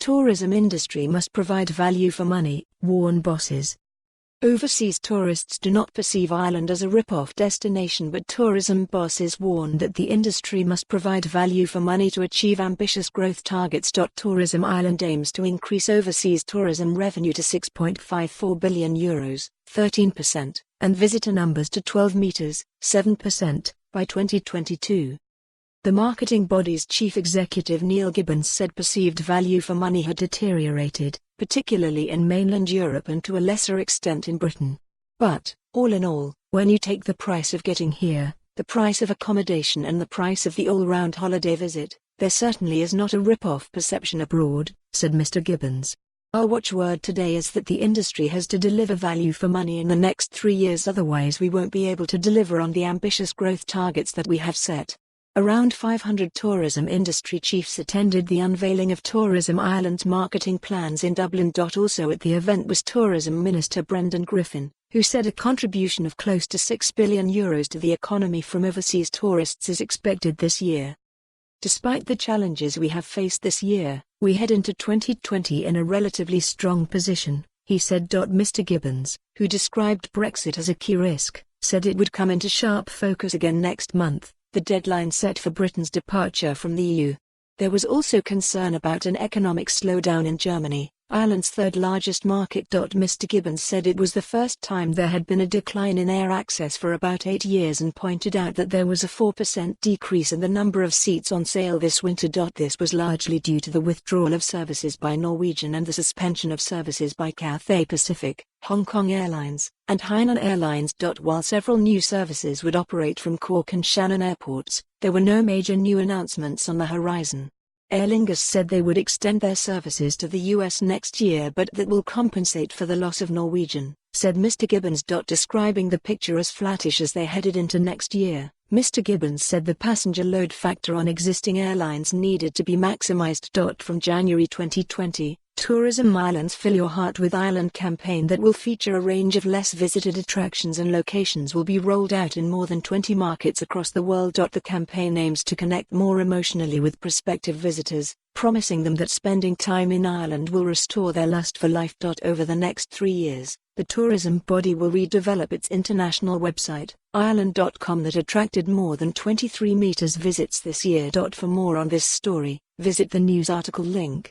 Tourism industry must provide value for money, warn bosses. Overseas tourists do not perceive Ireland as a rip-off destination, but tourism bosses warn that the industry must provide value for money to achieve ambitious growth targets. Tourism Ireland aims to increase overseas tourism revenue to €6.54 billion, 13%, and visitor numbers to 12 meters, 7%, by 2022. The marketing body's chief executive Niall Gibbons said perceived value for money had deteriorated, particularly in mainland Europe and to a lesser extent in Britain. But, all in all, when you take the price of getting here, the price of accommodation and the price of the all-round holiday visit, there certainly is not a rip-off perception abroad, said Mr Gibbons. Our watchword today is that the industry has to deliver value for money in the next 3 years, otherwise we won't be able to deliver on the ambitious growth targets that we have set. Around 500 tourism industry chiefs attended the unveiling of Tourism Ireland's marketing plans in Dublin.Also. At the event was Tourism Minister Brendan Griffin, who said a contribution of close to €6 billion to the economy from overseas tourists is expected this year. Despite the challenges we have faced this year, we head into 2020 in a relatively strong position, he said. Mr Gibbons, who described Brexit as a key risk, said it would come into sharp focus again next month, the deadline set for Britain's departure from the EU. There was also concern about an economic slowdown in Germany, Ireland's third largest market. Mr Gibbons said it was the first time there had been a decline in air access for about 8 years and pointed out that there was a 4% decrease in the number of seats on sale this winter. This was largely due to the withdrawal of services by Norwegian and the suspension of services by Cathay Pacific, Hong Kong Airlines, and Hainan Airlines. While several new services would operate from Cork and Shannon airports, there were no major new announcements on the horizon. Aer Lingus said they would extend their services to the US next year, but that will compensate for the loss of Norwegian, said Mr Gibbons. Describing the picture as flattish as they headed into next year, Mr Gibbons said the passenger load factor on existing airlines needed to be maximised. From January 2020, Tourism Ireland's Fill Your Heart with Ireland campaign that will feature a range of less visited attractions and locations will be rolled out in more than 20 markets across the world. The campaign aims to connect more emotionally with prospective visitors, promising them that spending time in Ireland will restore their lust for life. Over the next 3 years, the tourism body will redevelop its international website, Ireland.com, that attracted more than 23 meters visits this year. For more on this story, visit the news article link.